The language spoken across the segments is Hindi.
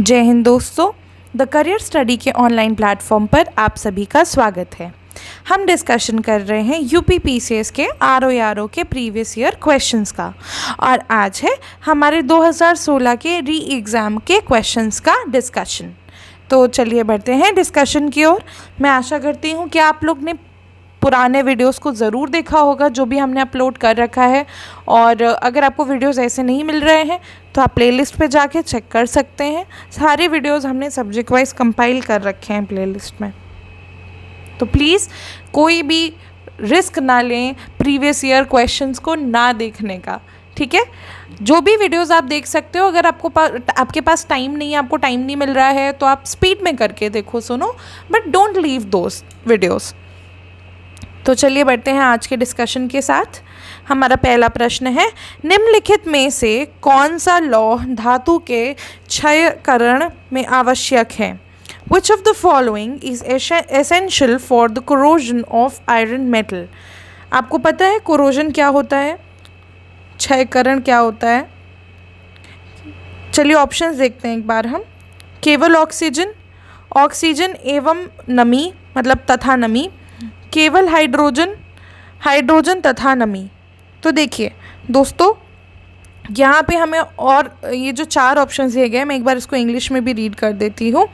जय हिंद दोस्तों, द करियर स्टडी के ऑनलाइन प्लेटफॉर्म पर आप सभी का स्वागत है। हम डिस्कशन कर रहे हैं यूपी पीसीएस के आरओ के प्रीवियस ईयर क्वेश्चंस का, और आज है हमारे 2016 के री एग्ज़ाम के क्वेश्चंस का डिस्कशन। तो चलिए बढ़ते हैं डिस्कशन की ओर। मैं आशा करती हूँ कि आप लोग ने पुराने वीडियोस को ज़रूर देखा होगा जो भी हमने अपलोड कर रखा है, और अगर आपको वीडियोस ऐसे नहीं मिल रहे हैं तो आप प्लेलिस्ट पे जाके चेक कर सकते हैं। सारे वीडियोस हमने सब्जेक्ट वाइज कंपाइल कर रखे हैं प्लेलिस्ट में, तो प्लीज़ कोई भी रिस्क ना लें प्रीवियस ईयर क्वेश्चंस को ना देखने का, ठीक है। जो भी वीडियोस आप देख सकते हो, अगर आपके पास टाइम नहीं है, आपको टाइम नहीं मिल रहा है, तो आप स्पीड में करके देखो, सुनो, but don't leave those videos. तो चलिए बढ़ते हैं आज के डिस्कशन के साथ। हमारा पहला प्रश्न है, निम्नलिखित में से कौन सा लॉ धातु के क्षयकरण में आवश्यक है? Which of the following is essential for the corrosion of iron metal? आपको पता है corrosion क्या होता है, क्षयकरण क्या होता है? चलिए ऑप्शंस देखते हैं एक बार हम। केवल ऑक्सीजन, ऑक्सीजन एवं नमी मतलब तथा नमी, केवल हाइड्रोजन, हाइड्रोजन तथा नमी। तो देखिए दोस्तों, यहाँ पे हमें, और ये जो चार ऑप्शंस दिए गए, मैं एक बार इसको इंग्लिश में भी रीड कर देती हूँ।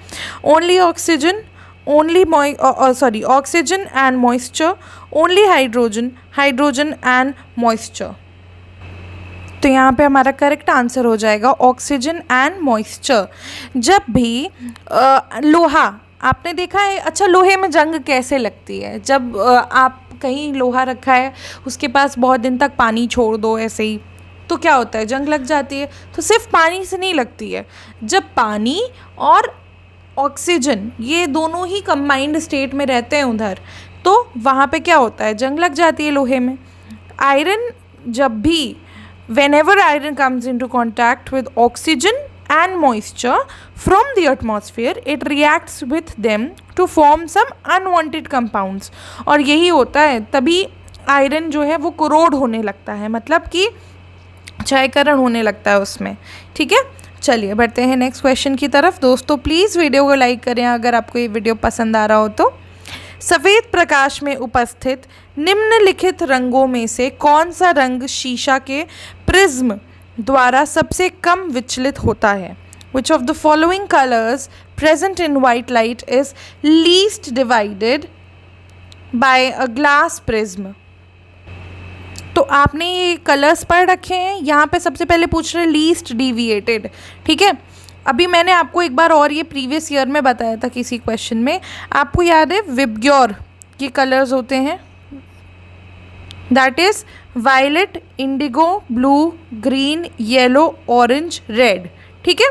Only oxygen, only oxygen and moisture, only hydrogen, hydrogen and moisture. तो यहाँ पे हमारा करेक्ट आंसर हो जाएगा ऑक्सीजन एंड मॉइस्चर। जब भी लोहा, आपने देखा है, अच्छा लोहे में जंग कैसे लगती है? जब आप कहीं लोहा रखा है, उसके पास बहुत दिन तक पानी छोड़ दो ऐसे ही, तो क्या होता है, जंग लग जाती है। तो सिर्फ पानी से नहीं लगती है, जब पानी और ऑक्सीजन ये दोनों ही कंबाइंड स्टेट में रहते हैं उधर, तो वहाँ पे क्या होता है, जंग लग जाती है लोहे में। आयरन, जब भी whenever iron comes into contact with oxygen and moisture from the atmosphere, it reacts with them to form some unwanted compounds। और यही होता है, तभी आयरन जो है वो कोरोड होने लगता है, मतलब कि क्षयकरण होने लगता है उसमें, ठीक है। चलिए बढ़ते हैं नेक्स्ट क्वेश्चन की तरफ। दोस्तों प्लीज़ वीडियो को लाइक करें अगर आपको ये वीडियो पसंद आ रहा हो तो। सफ़ेद प्रकाश में उपस्थित निम्नलिखित रंगों में से कौन सा रंग शीशा के प्रिज्म द्वारा सबसे कम विचलित होता है? Which of the following colors present in white light is least divided by a glass prism? तो आपने ये कलर्स पढ़ रखे हैं। यहाँ पे सबसे पहले पूछ रहे लीस्ट डिविएटेड, ठीक है। अभी मैंने आपको एक बार और ये प्रीवियस ईयर में बताया था किसी क्वेश्चन में, आपको याद है विबग्योर के कलर्स होते हैं, that is violet, indigo, blue, green, yellow, orange, red, ठीक है।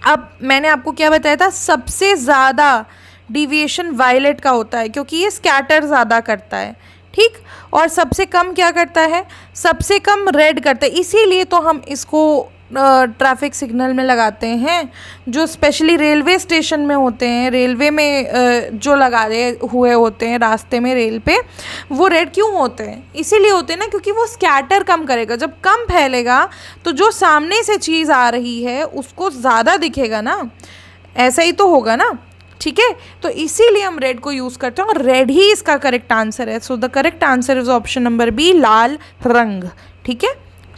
अब मैंने आपको क्या बताया था, सबसे ज़्यादा डिविएशन वायलेट का होता है क्योंकि ये स्कैटर ज़्यादा करता है, ठीक, और सबसे कम क्या करता है, सबसे कम रेड करता है। इसीलिए तो हम इसको ट्रैफिक सिग्नल में लगाते हैं, जो स्पेशली रेलवे स्टेशन में होते हैं, रेलवे में जो लगाए हुए होते हैं रास्ते में रेल पे, वो रेड क्यों होते हैं? इसीलिए होते हैं ना, क्योंकि वो स्कैटर कम करेगा। जब कम फैलेगा तो जो सामने से चीज़ आ रही है उसको ज़्यादा दिखेगा ना, ऐसा ही तो होगा ना, ठीक है। तो इसीलिए हम रेड को यूज़ करते हैं, और रेड ही इसका करेक्ट आंसर है। So the correct answer is option number B, लाल रंग, ठीक है।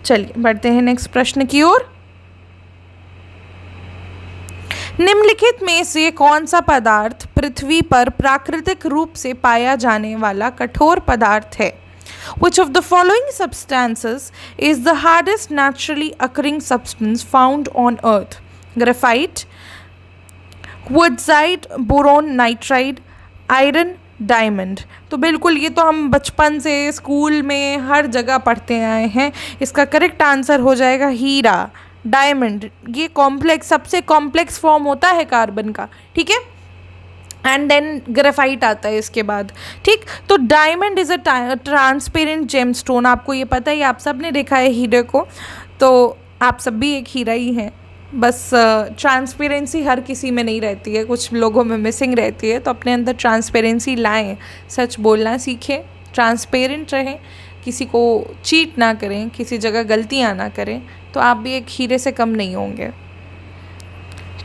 चलिए बढ़ते हैं नेक्स्ट प्रश्न की ओर। निम्नलिखित में से कौन सा पदार्थ पृथ्वी पर प्राकृतिक रूप से पाया जाने वाला कठोर पदार्थ है? Which of the following substances is the hardest naturally occurring substance found on earth? Graphite, quartzite, boron, nitride, iron, diamond. तो बिल्कुल ये तो हम बचपन से स्कूल में हर जगह पढ़ते आए हैं। इसका करेक्ट आंसर हो जाएगा हीरा, डायमंड। ये कॉम्प्लेक्स, सबसे कॉम्प्लेक्स फॉर्म होता है कार्बन का, ठीक है, एंड देन ग्रेफाइट आता है इसके बाद, ठीक। तो diamond is a transparent gemstone. आपको ये पता है, आप सब ने देखा है हीरे को, तो आप सब भी एक हीरा ही हैं, बस ट्रांसपेरेंसी हर किसी में नहीं रहती है, कुछ लोगों में मिसिंग रहती है। तो अपने अंदर ट्रांसपेरेंसी लाएं, सच बोलना सीखें, ट्रांसपेरेंट रहें, किसी को चीट ना करें, किसी जगह गलतियां ना करें, तो आप भी एक हीरे से कम नहीं होंगे।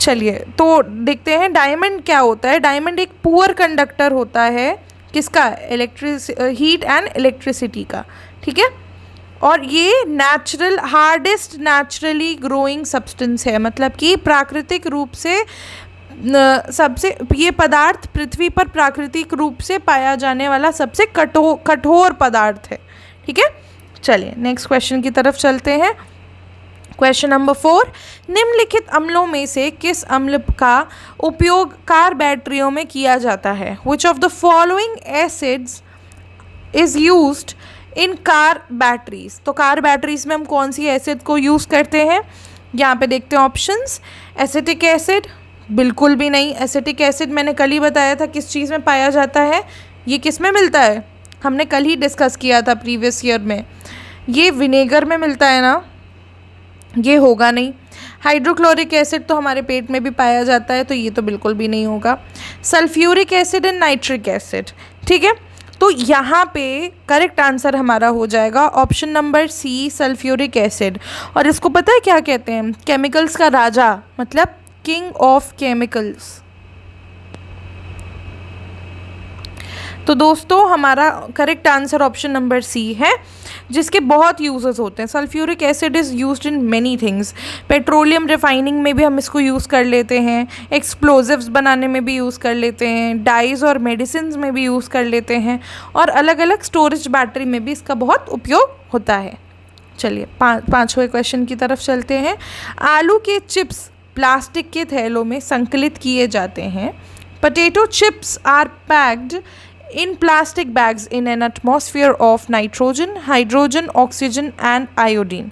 चलिए तो देखते हैं डायमंड क्या होता है। डायमंड एक पुअर कंडक्टर होता है, किसका? हीट एंड इलेक्ट्रिसिटी का, ठीक है। और ये हार्डेस्ट नेचुरली ग्रोइंग सब्सटेंस है, मतलब कि प्राकृतिक रूप से सबसे, ये पदार्थ पृथ्वी पर प्राकृतिक रूप से पाया जाने वाला सबसे कठोर पदार्थ है, ठीक है। चलिए नेक्स्ट क्वेश्चन की तरफ चलते हैं। क्वेश्चन नंबर 4, निम्नलिखित अम्लों में से किस अम्ल का उपयोग कार बैटरियों में किया जाता है? Which of the following acids is used in car batteries? तो कार बैटरीज में हम कौन सी एसिड को यूज़ करते हैं? यहाँ पे देखते हैं ऑप्शंस। एसिटिक एसिड, बिल्कुल भी नहीं। एसिटिक एसिड मैंने कल ही बताया था किस चीज़ में पाया जाता है, ये किस में मिलता है, हमने कल ही डिस्कस किया था प्रीवियस ईयर में। ये विनेगर में मिलता है ना, ये होगा नहीं। हाइड्रोक्लोरिक एसिड तो हमारे पेट में भी पाया जाता है, तो ये तो बिल्कुल भी नहीं होगा। Sulphuric acid and nitric acid, ठीक है। तो यहाँ पे करेक्ट आंसर हमारा हो जाएगा option number C, sulphuric acid. और इसको पता है क्या कहते हैं? केमिकल्स का राजा, मतलब किंग ऑफ केमिकल्स। तो दोस्तों हमारा correct answer option number C है, जिसके बहुत यूजेस होते हैं। Sulphuric acid is used in many things. Petroleum refining में भी हम इसको यूज़ कर लेते हैं, एक्सप्लोजिव्स बनाने में भी यूज़ कर लेते हैं, डाइज और मेडिसिन में भी यूज़ कर लेते हैं, और अलग अलग स्टोरेज बैटरी में भी इसका बहुत उपयोग होता है। चलिए पाँचवें क्वेश्चन की तरफ चलते हैं। आलू के चिप्स प्लास्टिक के थैलों में संकलित किए जाते हैं। Potato chips are packed in plastic bags in an atmosphere of nitrogen, hydrogen, oxygen and iodine.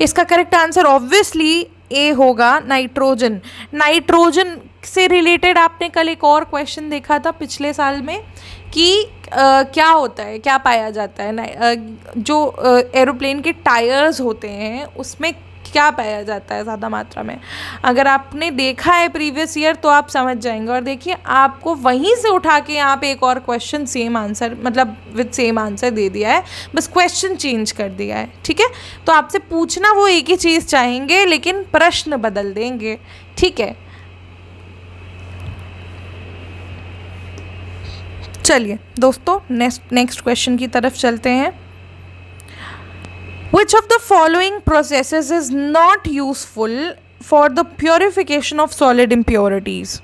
इसका करेक्ट आंसर ऑब्वियसली ए होगा, नाइट्रोजन। नाइट्रोजन से रिलेटेड आपने कल एक और क्वेश्चन देखा था पिछले साल में कि क्या होता है, क्या पाया जाता है, जो एरोप्लेन के टायर्स होते हैं उसमें क्या पाया जाता है ज़्यादा मात्रा में। अगर आपने देखा है प्रीवियस ईयर तो आप समझ जाएंगे। और देखिए आपको वहीं से उठा के यहाँ पे एक और क्वेश्चन सेम आंसर, मतलब विद सेम आंसर दे दिया है, बस क्वेश्चन चेंज कर दिया है, ठीक है। तो आपसे पूछना वो एक ही चीज़ चाहेंगे लेकिन प्रश्न बदल देंगे, ठीक है। चलिए दोस्तों नेक्स्ट क्वेश्चन की तरफ चलते हैं। Which of the following processes is not useful for the purification of solid impurities?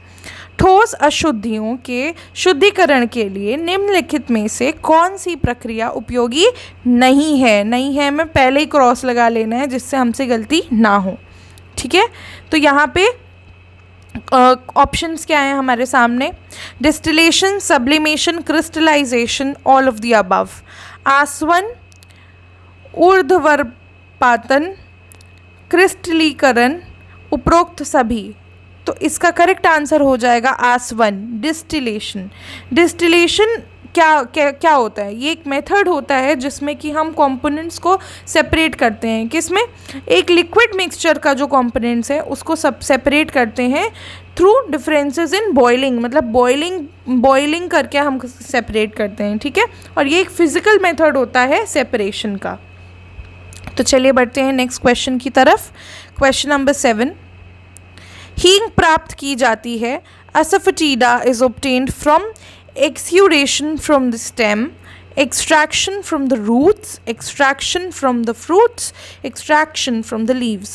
ठोस अशुद्धियों के शुद्धिकरण के लिए निम्नलिखित में से कौन सी प्रक्रिया उपयोगी नहीं है? नहीं है में पहले ही क्रॉस लगा लेना है जिससे हमसे गलती ना हो, ठीक है। तो यहाँ पे ऑप्शंस क्या हैं हमारे सामने? Distillation, sublimation, crystallisation, all of the above. आसवन, ऊर्ध्वपातन, क्रिस्टलीकरण, उपरोक्त सभी। तो इसका करेक्ट आंसर हो जाएगा आसवन, डिस्टिलेशन। डिस्टिलेशन क्या होता है? ये एक मेथड होता है जिसमें कि हम कंपोनेंट्स को सेपरेट करते हैं। किसमें? एक लिक्विड मिक्सचर का जो कंपोनेंट्स है उसको सब सेपरेट करते हैं थ्रू डिफरेंसेस इन बॉइलिंग, मतलब बॉइलिंग करके हम सेपरेट करते हैं, ठीक है। और ये एक फिजिकल मेथड होता है सेपरेशन का। तो चलिए बढ़ते हैं नेक्स्ट क्वेश्चन की तरफ। क्वेश्चन नंबर 7, हींग प्राप्त की जाती है। Asafoetida is obtained from exudation from the stem, extraction from the roots, extraction from the fruits, extraction from the leaves।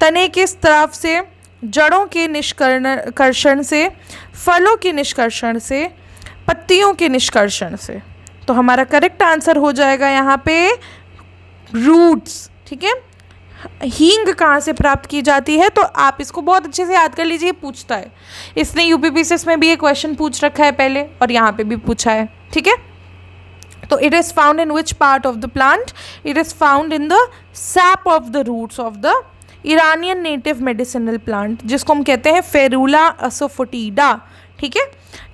तने के स्राव से, जड़ों के निष्कर्षण से, फलों के निष्कर्षण से, पत्तियों के निष्कर्षण से। तो हमारा करेक्ट आंसर हो जाएगा यहाँ पे रूट्स, ठीक है। हींग कहाँ से प्राप्त की जाती है? तो आप इसको बहुत अच्छे से याद कर लीजिए, पूछता है। इसने यूपीपीसीएस में भी ये क्वेश्चन पूछ रखा है पहले और यहाँ पे भी पूछा है, ठीक है। तो it is found in which part of the plant? It is found in the sap of the roots of the Iranian native medicinal plant, जिसको हम कहते हैं फेरुला असोफोटिडा, ठीक है।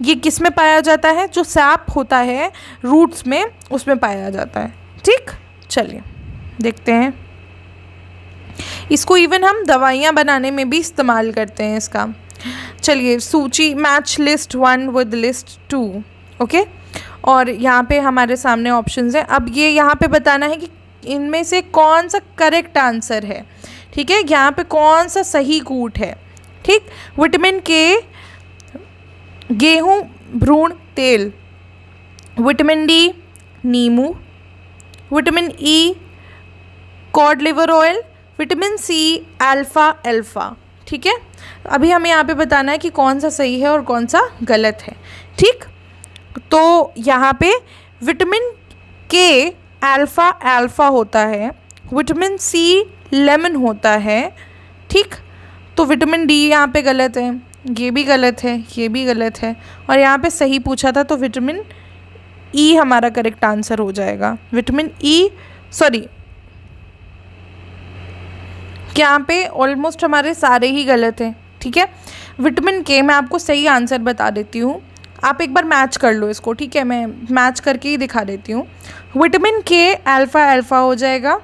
ये किस में पाया जाता है? जो सैप होता है रूट्स में, उसमें पाया जाता है, ठीक। चलिए देखते हैं। इसको इवन हम दवाइयाँ बनाने में भी इस्तेमाल करते हैं इसका। चलिए सूची, match list 1 with list 2, okay. और यहाँ पे हमारे सामने ऑप्शंस हैं। अब ये यहाँ पे बताना है कि इनमें से कौन सा करेक्ट आंसर है, ठीक है। यहाँ पे कौन सा सही कूट है, ठीक। विटामिन के गेहूं भ्रूण तेल, विटामिन डी नींबू, vitamin E cod liver oil, vitamin C alpha alpha. ठीक है, अभी हमें यहाँ पे बताना है कि कौन सा सही है और कौन सा गलत है। ठीक, तो यहाँ पे विटामिन के अल्फ़ा अल्फ़ा होता है, विटामिन सी लेमन होता है। ठीक, तो विटामिन डी यहाँ पे गलत है, ये भी गलत है, ये भी गलत है, और यहाँ पे सही पूछा था तो विटामिन ई हमारा करेक्ट आंसर हो जाएगा। विटामिन ई सॉरी, यहाँ पे ऑलमोस्ट हमारे सारे ही गलत हैं। ठीक है, विटामिन के मैं आपको सही आंसर बता देती हूँ, आप एक बार मैच कर लो इसको। ठीक है, मैं मैच करके ही दिखा देती हूँ। विटामिन के अल्फ़ा अल्फ़ा हो जाएगा।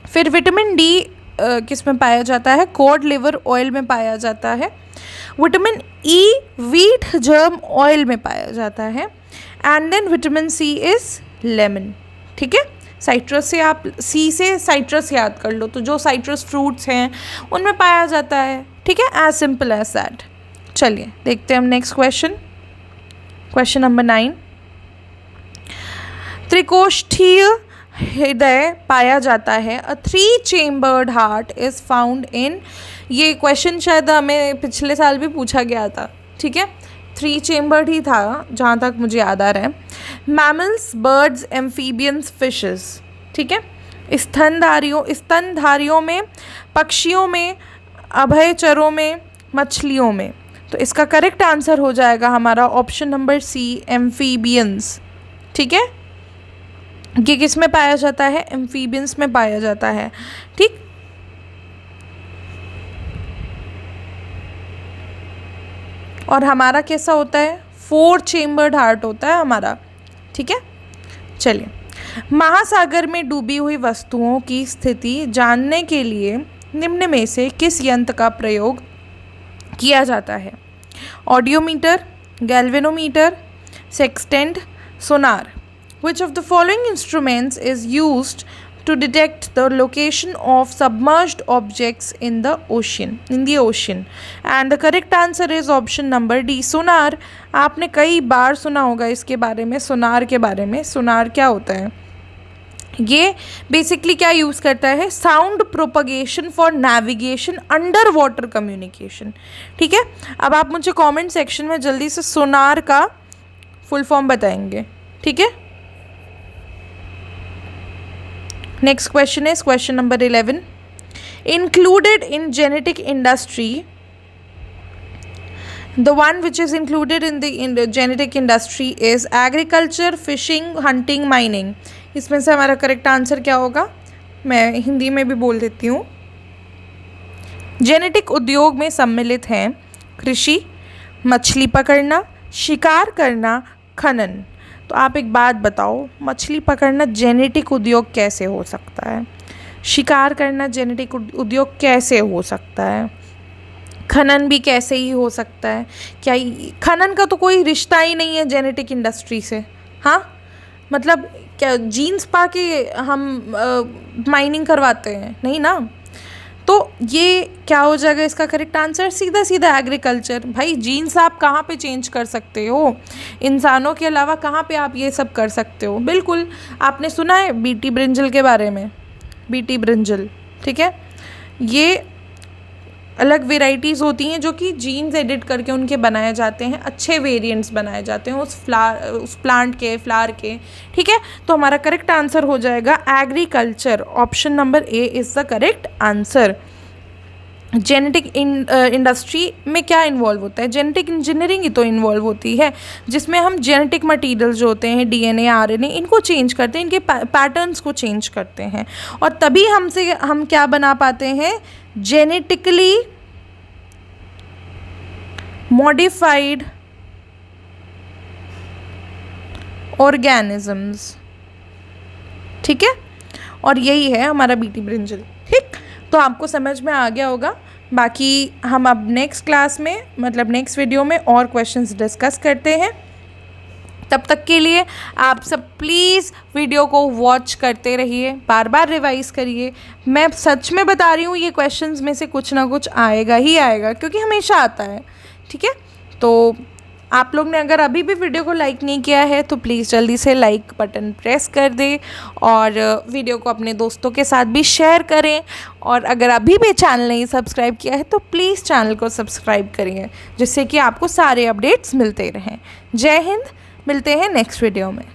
फिर विटामिन डी किस में पाया जाता है? कॉड लिवर ऑयल में पाया जाता है। Vitamin E wheat germ oil में पाया जाता है। And then vitamin C is lemon. ठीक है, साइट्रस से आप सी से साइट्रस याद कर लो, तो जो साइट्रस फ्रूट्स हैं उनमें पाया जाता है। ठीक है, एज सिंपल एज दैट। चलिए देखते हैं हम नेक्स्ट क्वेश्चन, क्वेश्चन नंबर 9। त्रिकोष्ठीय हृदय पाया जाता है। अ 3 चेम्बर्ड हार्ट इज़ फाउंड इन, ये क्वेश्चन शायद हमें पिछले साल भी पूछा गया था। ठीक है, 3 चेम्बर्ड ही था जहाँ तक मुझे याद आ रहा है। Mammals, birds, amphibians, fishes. ठीक है, स्तनधारियों में, पक्षियों में, अभयचरों में, मछलियों में। तो इसका करेक्ट आंसर हो जाएगा हमारा ऑप्शन नंबर सी, एम्फीबियंस। ठीक है, ये किस में पाया जाता है? एम्फीबियंस में पाया जाता है। ठीक, और हमारा कैसा होता है? 4 चेम्बर्ड हार्ट होता है हमारा। ठीक है, चलिए। महासागर में डूबी हुई वस्तुओं की स्थिति जानने के लिए निम्न में से किस यंत्र का प्रयोग किया जाता है? Audiometer, galvanometer, sextant, Sonar. Which of the following instruments is used to detect the location of submerged objects in the ocean? And the correct answer is option number D, sonar. आपने कई बार सुना होगा इसके बारे में, सोनार के बारे में। सोनार क्या होता है? ये बेसिकली क्या यूज़ करता है? Sound propagation for navigation, under water communication. ठीक है, अब आप मुझे कमेंट सेक्शन में जल्दी से सोनार का फुल फॉर्म बताएंगे। ठीक है, next question is question number 11. Included in genetic industry, the one which is included in the genetic industry is agriculture, fishing, hunting, mining. इसमें से हमारा करेक्ट आंसर क्या होगा? मैं हिंदी में भी बोल देती हूँ। जेनेटिक उद्योग में सम्मिलित हैं कृषि, मछली पकड़ना, शिकार करना, खनन। तो आप एक बात बताओ, मछली पकड़ना जेनेटिक उद्योग कैसे हो सकता है? शिकार करना जेनेटिक उद्योग कैसे हो सकता है? खनन भी कैसे ही हो सकता है? क्या खनन का तो कोई रिश्ता ही नहीं है जेनेटिक इंडस्ट्री से। हाँ, मतलब क्या जीन्स पा के हम माइनिंग करवाते हैं? नहीं ना। तो ये क्या हो जाएगा इसका करेक्ट आंसर? सीधा सीधा एग्रीकल्चर। भाई जीन्स आप कहाँ पे चेंज कर सकते हो? इंसानों के अलावा कहाँ पे आप ये सब कर सकते हो? बिल्कुल, आपने सुना है बीटी ब्रिंजल के बारे में? बीटी ब्रिंजल, ठीक है, ये अलग वेराइटीज़ होती हैं जो कि जीन्स एडिट करके उनके बनाए जाते हैं, अच्छे वेरिएंट्स बनाए जाते हैं उस प्लांट के, फ्लावर के। ठीक है, तो हमारा करेक्ट आंसर हो जाएगा agriculture. Option number A is the correct answer. Genetic industry में क्या इन्वॉल्व होता है? जेनेटिक इंजीनियरिंग ही तो इन्वॉल्व होती है, जिसमें हम जेनेटिक मटेरियल जो होते हैं, डीएनए, आरएनए, इनको चेंज करते हैं, इनके पैटर्न्स को चेंज करते हैं, और तभी हम क्या बना पाते हैं? Genetically modified organisms. ठीक है, और यही है हमारा बीटी ब्रिंजल। ठीक, तो आपको समझ में आ गया होगा। बाकी हम अब नेक्स्ट क्लास में, मतलब नेक्स्ट वीडियो में और क्वेश्चंस डिस्कस करते हैं। तब तक के लिए आप सब प्लीज़ वीडियो को वॉच करते रहिए, बार बार रिवाइज़ करिए। मैं सच में बता रही हूँ, ये क्वेश्चंस में से कुछ ना कुछ आएगा ही आएगा, क्योंकि हमेशा आता है। ठीक है, तो आप लोग ने अगर अभी भी वीडियो को लाइक नहीं किया है तो प्लीज़ जल्दी से लाइक बटन प्रेस कर दें और वीडियो को अपने दोस्तों के साथ भी शेयर करें। और अगर अभी भी चैनल नहीं सब्सक्राइब किया है तो प्लीज़ चैनल को सब्सक्राइब करिए, जिससे कि आपको सारे अपडेट्स मिलते रहें। जय हिंद, मिलते हैं नेक्स्ट वीडियो में।